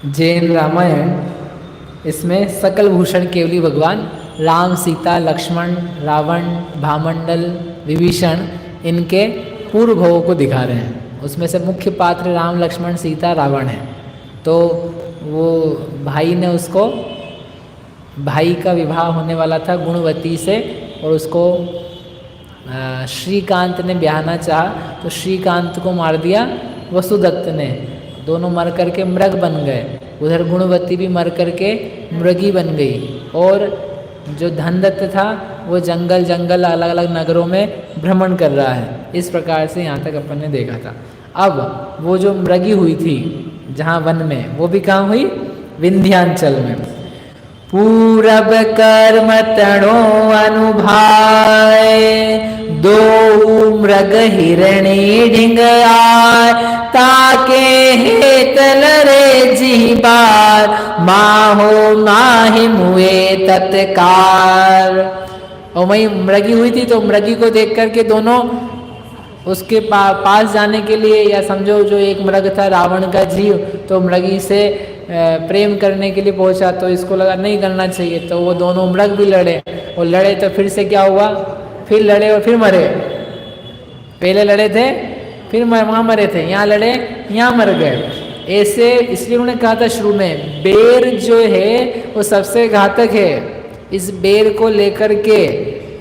जैन रामायण, इसमें सकल भूषण केवली भगवान राम, सीता, लक्ष्मण, रावण, भामंडल, विभीषण, इनके पूर्व भवों को दिखा रहे हैं। उसमें से मुख्य पात्र राम, लक्ष्मण, सीता, रावण है। तो वो भाई ने उसको, भाई का विवाह होने वाला था गुणवती से, और उसको श्रीकांत ने ब्याहना चाहा, तो श्रीकांत को मार दिया वसुदत्त ने। दोनों मर करके मृग बन गए। उधर गुणवती भी मर करके मृगी बन गई। और जो धनदत्त था वो जंगल जंगल अलग अलग नगरों में भ्रमण कर रहा है। इस प्रकार से यहाँ तक अपन ने देखा था। अब वो जो मृगी हुई थी जहाँ वन में, वो भी कहाँ हुई? विंध्याचल में। पूरब कर्म तणो अनुभाय, दो मृग हिरणी ढिंग आय, ताके हेतल रे जीबार, माहो माहि मुए तत्कार। और वही मृगी हुई थी, तो मृगी को देख करके दोनों उसके पास जाने के लिए, या समझो जो एक मृग था रावण का जीव, तो मृगी से प्रेम करने के लिए पहुंचा, तो इसको लगा नहीं करना चाहिए, तो वो दोनों मृग भी लड़े। और लड़े तो फिर से क्या हुआ? फिर लड़े और फिर मरे। पहले लड़े थे, फिर वहाँ मरे थे, यहाँ लड़े, यहाँ मर गए। ऐसे इसलिए उन्होंने कहा था शुरू में, बेर जो है वो सबसे घातक है। इस बेर को लेकर के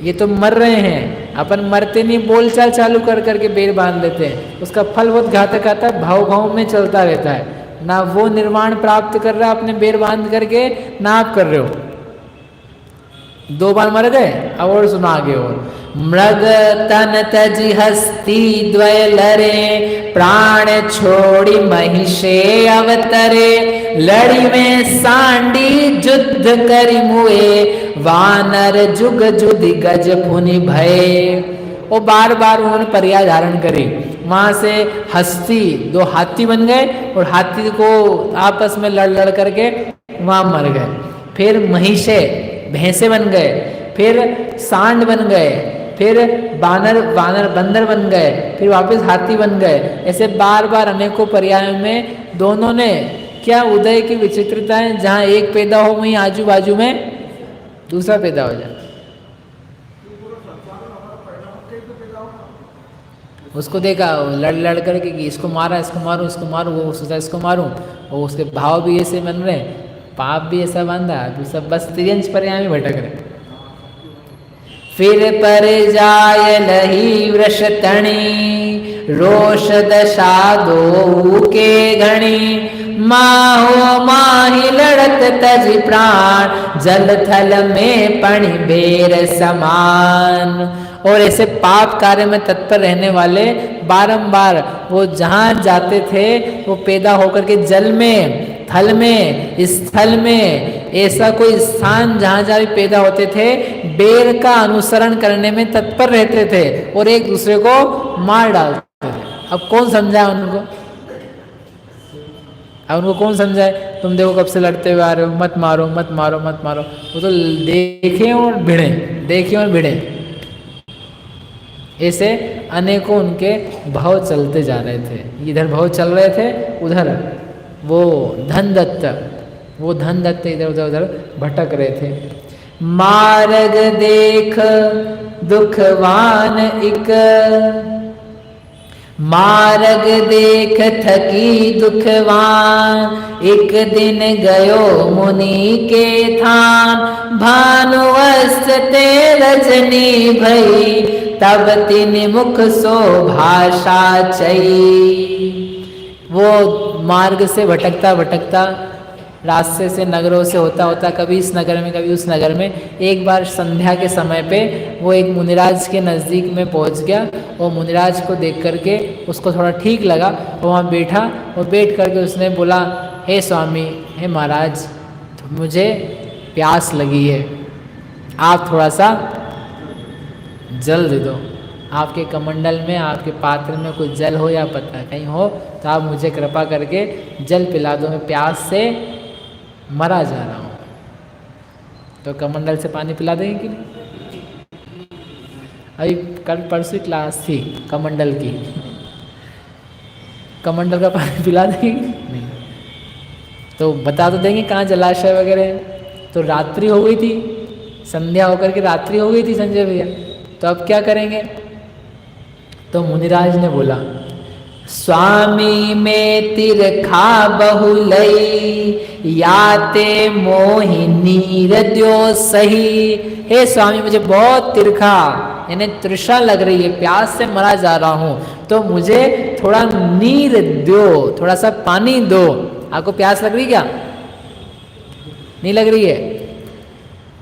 ये तो मर रहे हैं, अपन मरते नहीं, बोलचाल चालू कर करके बेर बांध लेते हैं, उसका फल बहुत घातक आता है, भाव भाव में चलता रहता है। ना वो निर्माण प्राप्त कर रहा अपने बेर बांध करके, ना आप कर रहे हो। 2 बार मर गए। अब और सुना आगे। और मृग तन तजी हस्ती द्वय लरे, प्राण छोड़ी महिषे अवतरे, लड़ी में सांडी युद्ध करी मुए, वानर जुग जुधि गज फुनि भय। वो बार बार उन्होंने पर्याय धारण करी। वहाँ से हस्ती 2 हाथी बन गए, और हाथी को आपस में लड़ लड़ करके वहाँ मर गए। फिर महिषे भैंसे बन गए, फिर सांड बन गए, फिर वानर बंदर बन गए, फिर वापस हाथी बन गए। ऐसे बार बार अनेकों पर्यायों में दोनों ने क्या उदय की विचित्रता है, जहाँ एक पैदा हो वहीं आजू बाजू में दूसरा पैदा हो जाए। उसको देखा लड़ लड़ करके कि इसको मारा, इसको मारूं, इसको मारूं, वो सोचा इसको मारूं, और उसके भाव भी ऐसे बन रहे, पाप भी ऐसा बांधा, तो सब बस तिरंज पर्याय में भटक रहे। फिर पर जाय लही वृष तणी, रोष दशा दो के घणी, माहो माही लड़त तज प्राण, जल थल में पणि बेर समान। और ऐसे पाप कार्य में तत्पर रहने वाले बारंबार वो जहाँ जाते थे वो पैदा होकर के जल में, थल में, स्थल में, ऐसा कोई स्थान जहाँ जहाँ भी पैदा होते थे, बेर का अनुसरण करने में तत्पर रहते थे और एक दूसरे को मार डालते थे। अब कौन समझाए उनको? अब उनको कौन समझाए? तुम देखो कब से लड़ते हुए आ रहे हो, मत मारो मत मारो मत मारो। वो तो देखे और भिड़े, देखे और भिड़े। ऐसे अनेकों उनके भाव चलते जा रहे थे। इधर भाव चल रहे थे, उधर वो धनदत्त इधर उधर उधर भटक रहे थे। मार्ग देख दुखवान इक, मार्ग देख थकी दुखवान, एक दिन गयो मुनि के थान, भानुअस्ते रजनी भई, तब तिनि मुख सो भाषा चई। वो मार्ग से भटकता भटकता, रास्ते से, नगरों से होता होता, कभी इस नगर में कभी उस नगर में, एक बार संध्या के समय पे वो एक मुनिराज के नज़दीक में पहुंच गया। और मुनिराज को देख करके उसको थोड़ा ठीक लगा, वो वहाँ बैठा और बैठ करके उसने बोला, हे स्वामी, हे महाराज, मुझे प्यास लगी है, आप थोड़ा सा जल दे दो। आपके कमंडल में, आपके पात्र में कुछ जल हो या पत्ता कहीं हो तो आप मुझे कृपा करके जल पिला दो, मैं प्यास से मरा जा रहा हूँ। तो कमंडल से पानी पिला देंगे कि नहीं? अभी कल परसों क्लास थी कमंडल की, कमंडल का पानी पिला देंगे? नहीं। तो बता तो देंगे कहाँ जलाशय वगैरह है। तो रात्रि हो गई थी, संध्या होकर के रात्रि हो गई थी संजय भैया, तो अब क्या करेंगे। तो मुनिराज ने बोला, स्वामी में तिरखा बहुलई याते मोहिनी हृदयो सही। हे स्वामी, मुझे बहुत तिरखा यानी तृषा लग रही है, प्यास से मरा जा रहा हूं, तो मुझे थोड़ा नीर दो, थोड़ा सा पानी दो। आपको प्यास लग रही क्या? नहीं लग रही है?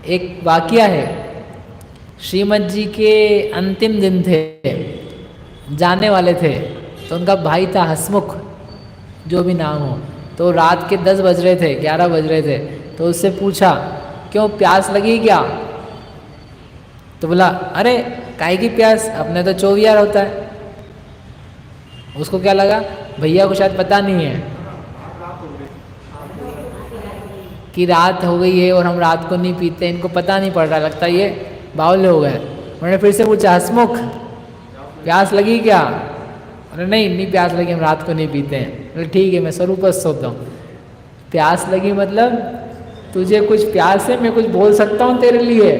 एक वाकया है, श्रीमद जी के अंतिम दिन थे, जाने वाले थे, तो उनका भाई था हसमुख, जो भी नाम हो, तो रात के 10 बज रहे थे, 11 बज रहे थे, तो उससे पूछा, क्यों प्यास लगी क्या? तो बोला, अरे काहे की प्यास, अपने तो 24 होता है। उसको क्या लगा, भैया को शायद पता नहीं है कि रात हो गई है और हम रात को नहीं पीते, इनको पता नहीं पड़ रहा, लगता है ये बावले हो गए। उन्होंने फिर से पूछा, हसमुख प्यास लगी क्या? अरे नहीं प्यास लगी, हम रात को नहीं पीते हैं। बोले ठीक है, मैं स्वरूपस्थ होता हूँ। प्यास लगी मतलब तुझे कुछ प्यास है, मैं कुछ बोल सकता हूँ तेरे लिए,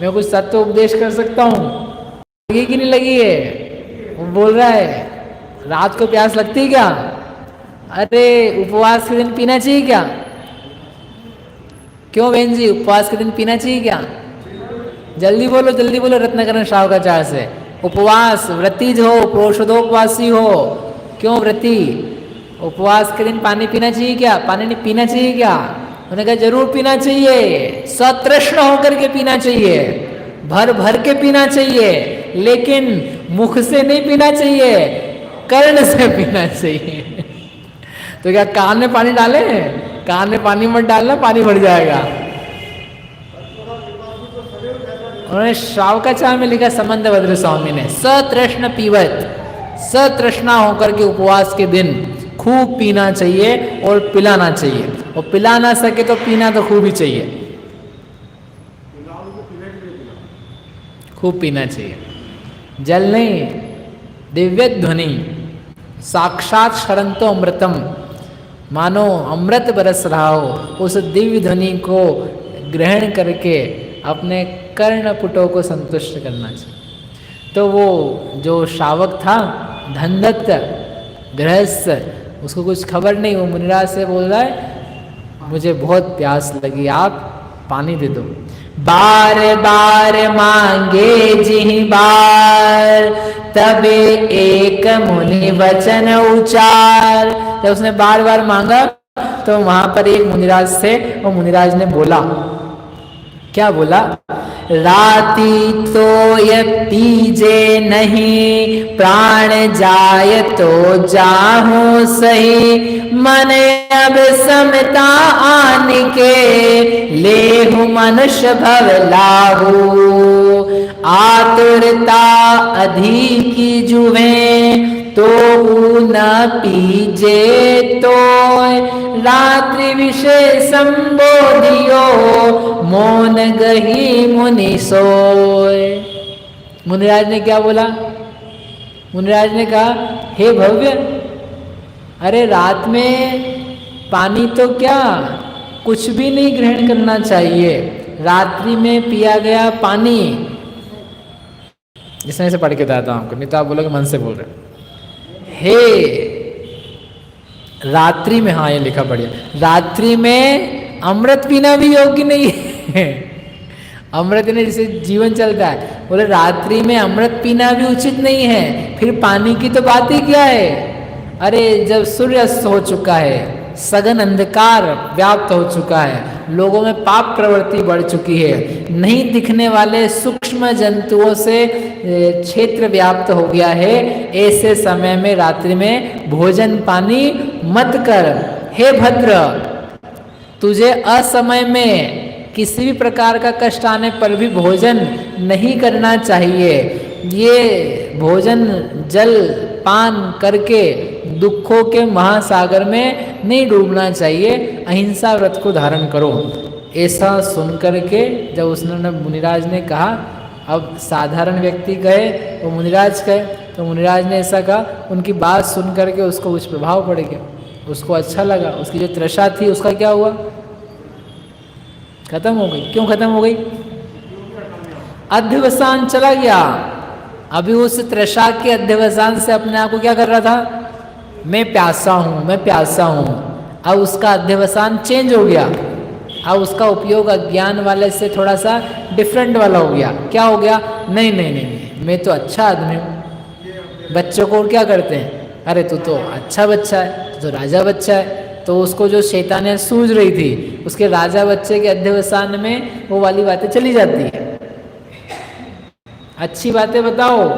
मैं कुछ सत्य उपदेश कर सकता हूँ, लगी कि नहीं लगी है? वो बोल रहा है, रात को प्यास लगती है क्या? अरे उपवास के दिन पीना चाहिए क्या? क्यों बहन जी, उपवास के दिन पीना चाहिए क्या? जल्दी बोलो रत्नाकरण श्रावकाचार्य से। उपवास व्रती हो, प्रोषदोपवासी हो, क्यों व्रती? उपवास के दिन पानी पीना चाहिए क्या? पानी नहीं पीना चाहिए क्या? उन्होंने कहा जरूर पीना चाहिए, सतृष्ण होकर के पीना चाहिए, भर भर के पीना चाहिए, लेकिन मुख से नहीं पीना चाहिए, कर्ण से पीना चाहिए। तो क्या कान में पानी डाले? कान में पानी मत डालना, पानी भर जाएगा। उन्होंने श्रावकाचार्य में लिखा संबंधभद्र स्वामी ने, सतृष्ण पीवत, सतृष्णा होकर के उपवास के दिन खूब पीना चाहिए और पिलाना चाहिए, और पिला ना सके तो पीना तो खूब ही चाहिए, खूब पीना चाहिए। जल नहीं, दिव्य ध्वनि, साक्षात शरंतो अमृतम, मानो अमृत बरस रहा हो, उस दिव्य ध्वनि को ग्रहण करके अपने कर्णपुटों को संतुष्ट करना चाहिए। तो वो जो श्रावक था धनदत्त गृहस्थ, उसको कुछ खबर नहीं, वो मुनिराज से बोल रहा है, मुझे बहुत प्यास लगी, आप पानी दे दो। बार बार मांगे जिहि बार, तबे एक मुनि वचन उचार। जब उसने बार बार मांगा तो वहां पर एक मुनिराज से, और मुनिराज ने बोला, क्या बोला? राती तो ये पीजे नहीं, प्राण जाय तो जाहू सही, मन अब समता आन के, लेहु मनुष्य भव लाहू, आतुरता अधिकी जुए, तो न पीजे तो रात्रि विषय संबोधियो, मौन गही मुनि सोय। मुनिराज ने क्या बोला? मुनिराज ने कहा, हे भव्य, अरे रात में पानी तो क्या, कुछ भी नहीं ग्रहण करना चाहिए। रात्रि में पिया गया पानी, जिसने से पढ़ के बताता हूं आपको, नहीं तो आप बोलोगे मन से बोल रहे। हे रात्रि में, हाँ ये लिखा बढ़िया, रात्रि में अमृत पीना भी योग्य नहीं है। अमृत ने जिसे जीवन चलता है, बोले रात्रि में अमृत पीना भी उचित नहीं है, फिर पानी की तो बात ही क्या है। अरे जब सूर्य अस्त हो चुका है, सघन अंधकार व्याप्त हो चुका है, लोगों में पाप प्रवृत्ति बढ़ चुकी है, नहीं दिखने वाले सूक्ष्म जंतुओं से क्षेत्र व्याप्त हो गया है, ऐसे समय में रात्रि में भोजन पानी मत कर। हे भद्र, तुझे असमय में किसी भी प्रकार का कष्ट आने पर भी भोजन नहीं करना चाहिए। ये भोजन जल पान करके दुखों के महासागर में नहीं डूबना चाहिए, अहिंसा व्रत को धारण करो। ऐसा सुन करके जब उसने मुनिराज ने कहा, अब साधारण व्यक्ति कहे वो मुनिराज कहे, तो मुनिराज ने ऐसा कहा, उनकी बात सुन करके उसको कुछ प्रभाव पड़ गया। उसको अच्छा लगा, उसकी जो तृषा थी उसका क्या हुआ, खत्म हो गई। क्यों खत्म हो गई? अध्यवसान चला गया। अभी उस तृषा के अध्यवसान से अपने आप को क्या कर रहा था, मैं प्यासा हूँ, मैं प्यासा हूँ। अब उसका अध्यवसान चेंज हो गया, अब उसका उपयोग अज्ञान वाले से थोड़ा सा डिफरेंट वाला हो गया। क्या हो गया, नहीं नहीं नहीं, नहीं मैं तो अच्छा आदमी हूँ। बच्चों को क्या करते हैं, अरे तू तो अच्छा बच्चा है, तू तो राजा बच्चा है। तो उसको जो शैतानियत सूझ रही थी, उसके राजा बच्चे के अध्यवसान में वो वाली बातें चली जाती है। अच्छी बातें बताओ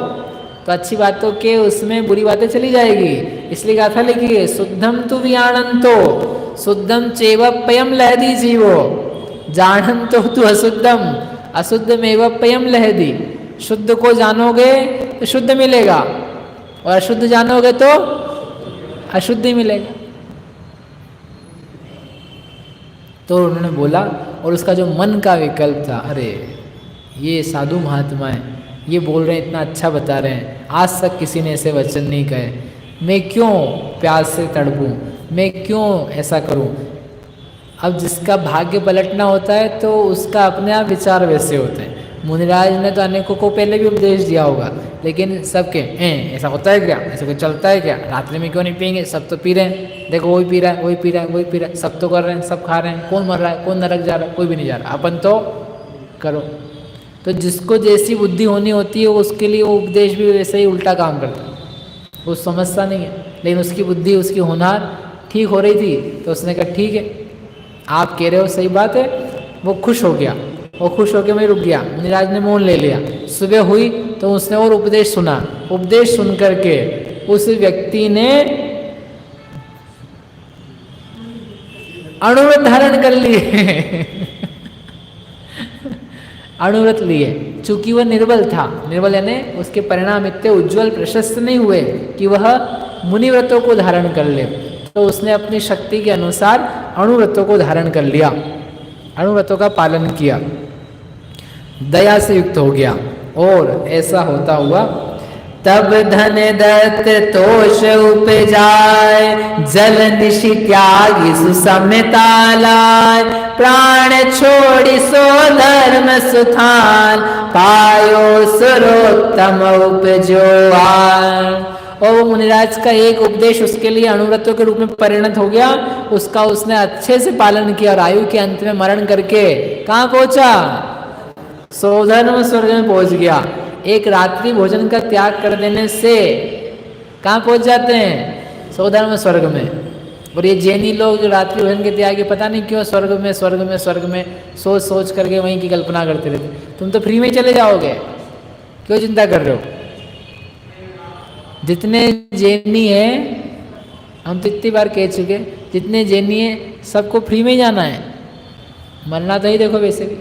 तो अच्छी बातों के उसमें बुरी बातें चली जाएगी। इसलिए गाथा लिखिए, शुद्धम तु वियाणंतो शुद्धम चैव पयम लहदी जीवो जानंतो तु अशुद्धम अशुद्धमेव पयम लहदी। शुद्ध को जानोगे तो शुद्ध मिलेगा, और अशुद्ध जानोगे तो अशुद्ध ही मिलेगा। तो उन्होंने बोला, और उसका जो मन का विकल्प था, अरे ये साधु महात्मा है, ये बोल रहे हैं, इतना अच्छा बता रहे हैं, आज तक किसी ने ऐसे वचन नहीं कहे, मैं क्यों प्यास से तड़पूं, मैं क्यों ऐसा करूं। अब जिसका भाग्य पलटना होता है तो उसका अपने आप विचार वैसे होते हैं। मुनिराज ने तो अनेकों को पहले भी उपदेश दिया होगा, लेकिन सबके ऐसा होता है क्या, ऐसा कुछ चलता है क्या, रात्रि में क्यों नहीं पियेंगे, सब तो पी रहे हैं, देखो वही पी रहा है, वही पी रहा है, वही पी रहा है, सब तो कर रहे हैं, सब खा रहे हैं, कौन मर रहा है, कौन नरक जा रहा है, कोई भी नहीं जा रहा, अपन तो करो। तो जिसको जैसी बुद्धि होनी होती है उसके लिए वो उपदेश भी वैसे ही उल्टा काम करता है, वो समझता नहीं है। लेकिन उसकी बुद्धि, उसकी होनहार ठीक हो रही थी, तो उसने कहा ठीक है आप कह रहे हो सही बात है। वो खुश हो गया, वो खुश होकर मैं रुक गया, मुनिराज ने मौन ले लिया। सुबह हुई तो उसने और उपदेश सुना, उपदेश सुन करके उस व्यक्ति ने अणुव्रत धारण कर लिए अणुव्रत लिए, चूंकि वह निर्बल था। निर्बल यानी उसके परिणाम इतने उज्जवल प्रशस्त नहीं हुए कि वह मुनिव्रतों को धारण कर ले, तो उसने अपनी शक्ति के अनुसार अणुव्रतों को धारण कर लिया, अणुव्रतों का पालन किया, दया से युक्त हो गया। और ऐसा होता हुआ तब धन दत्त तोष उपजाय जल निशि त्यागी सुसम्यतालाय प्राण छोड़ी सो धर्म सुथान पायो सुरोत्तम उपजो आय। और वो मुनिराज का एक उपदेश उसके लिए अणुव्रतों के रूप में परिणत हो गया, उसका उसने अच्छे से पालन किया और आयु के अंत में मरण करके कहाँ पहुंचा, स्वधर्म स्वर्ग में पहुंच गया। एक रात्रि भोजन का त्याग कर देने से कहाँ पहुंच जाते हैं, स्वधर्म स्वर्ग में। और ये जैनी लोग जो रात्रि भोजन के त्याग, पता नहीं क्यों स्वर्ग में स्वर्ग में स्वर्ग में सोच सोच करके वहीं की कल्पना करते रहते। तुम तो फ्री में चले जाओगे, क्यों चिंता कर रहे हो। जितने जैनी है, हम तो इतनी बार कह चुके, जितने जैनी है सबको फ्री में जाना है, मरना तो ही देखो वैसे भी।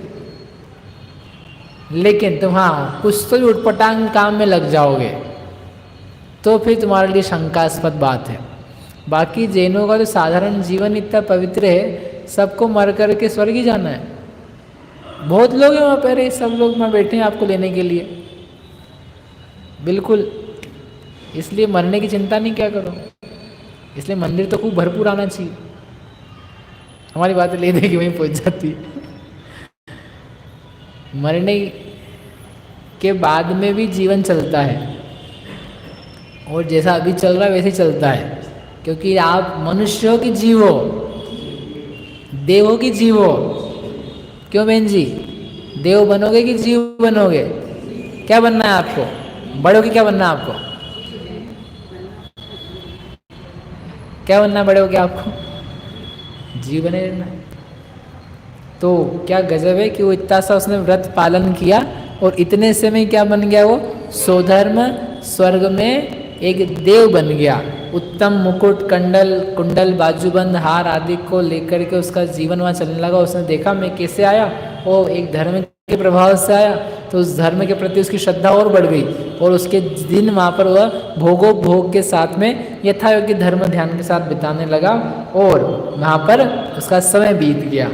लेकिन तुम हाँ कुछ तो भी उटपटांग काम में लग जाओगे तो फिर तुम्हारे लिए शंकास्पद बात है। बाकी जैनों का तो साधारण जीवन इतना पवित्र है, सबको मर कर के स्वर्ग ही जाना है। बहुत लोग हैं वहाँ पर, सब लोग वहाँ बैठे हैं आपको लेने के लिए, बिल्कुल। इसलिए मरने की चिंता नहीं क्या करो, इसलिए मंदिर तो खूब भरपूर आना चाहिए, हमारी बातें ले दे कि वहीं पहुँच जाती है। मरने के बाद में भी जीवन चलता है, और जैसा अभी चल रहा है वैसे चलता है, क्योंकि आप मनुष्य हो कि जीव हो, देव हो कि जीव हो। क्यों बहन जी, देव बनोगे कि जीव बनोगे, क्या बनना है आपको, बड़े हो कि क्या बनना है आपको, क्या बनना है बड़े हो के आपको, जीव बने रहना है। तो क्या गजब है कि वो इतना सा उसने व्रत पालन किया और इतने से में क्या बन गया, वो स्वधर्म स्वर्ग में एक देव बन गया। उत्तम मुकुट कुंडल बाजूबंद हार आदि को लेकर के उसका जीवन वहाँ चलने लगा। उसने देखा मैं कैसे आया, वो एक धर्म के प्रभाव से आया, तो उस धर्म के प्रति उसकी श्रद्धा और बढ़ गई, और उसके दिन वहाँ पर वह भोग के साथ में यथायोग्य धर्म ध्यान के साथ बिताने लगा, और वहाँ पर उसका समय बीत गया।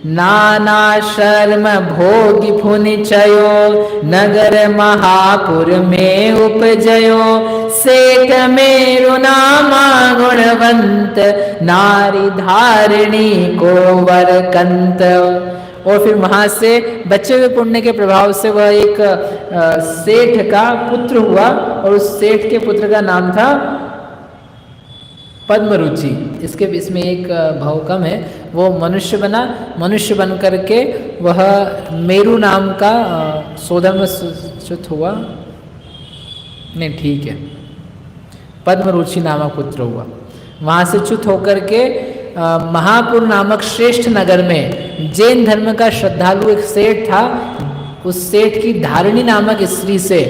नाना शर्म भोगी फुनिचयो, नगर महापुर में उपजयो। सेठ मेरु नामा गुणवंत, नारी धारिणी को वर कंत। और फिर वहां से बचे हुए पुण्य के प्रभाव से वह एक सेठ का पुत्र हुआ, और उस सेठ के पुत्र का नाम था पद्मरुचि। इसके इसमें एक भाव कम है, वो मनुष्य बना। मनुष्य बन करके वह मेरु नाम का सोधर्म च्युत हुआ, नहीं ठीक है, पद्मरुचि नामक पुत्र हुआ। वहाँ से च्युत होकर के महापुर नामक श्रेष्ठ नगर में जैन धर्म का श्रद्धालु एक सेठ था। उस सेठ की धारिणी नामक स्त्री से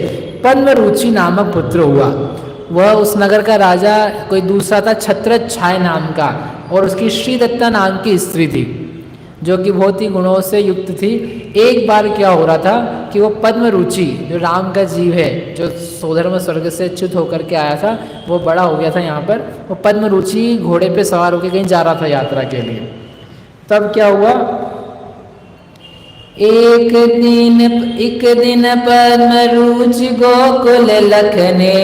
पद्मरुचि नामक पुत्र हुआ। वह उस नगर का राजा कोई दूसरा था, छत्रछाय नाम का, और उसकी श्रीदत्ता नाम की स्त्री थी, जो कि बहुत ही गुणों से युक्त थी। एक बार क्या हो रहा था कि वो पद्मरुचि, जो राम का जीव है, जो सोधर्म स्वर्ग से च्युत होकर के आया था, वो बड़ा हो गया था यहाँ पर। वो पद्मरुचि घोड़े पे सवार होकर कहीं जा रहा था यात्रा के लिए। तब क्या हुआ, एक दिन पद्मरुचि गोकुल लखने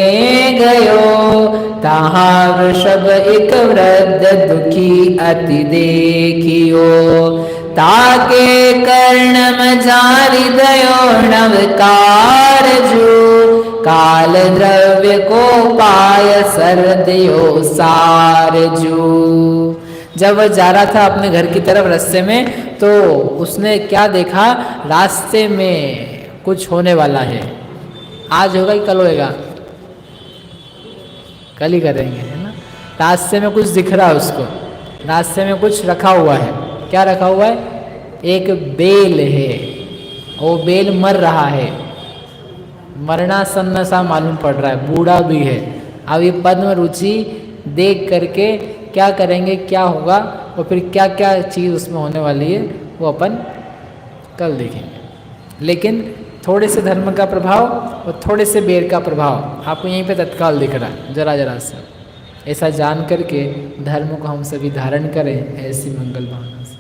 गयो। तहाँ वृषभ एक वृद्ध दुखी अति देखियो। ताके कर्णम जारि दयो नवकार जू। काल द्रव्य को पाय सर दियो सार जू। जब वह जा रहा था अपने घर की तरफ रास्ते में, तो उसने क्या देखा, रास्ते में कुछ होने वाला है। आज होगा कि कल होएगा, कल ही करेंगे, है ना। रास्ते में कुछ दिख रहा है उसको, रास्ते में कुछ रखा हुआ है। क्या रखा हुआ है, एक बेल है। वो बेल मर रहा है, मरना सन्न सा मालूम पड़ रहा है, बूढ़ा भी है। अब ये पद्मरुचि देख करके क्या करेंगे, क्या होगा, और फिर क्या क्या चीज़ उसमें होने वाली है, वो अपन कल देखेंगे। लेकिन थोड़े से धर्म का प्रभाव और थोड़े से बेर का प्रभाव आपको यहीं पे तत्काल दिख रहा है, जरा जरा सा। ऐसा जान करके धर्म को हम सभी धारण करें, ऐसी मंगल भावना से।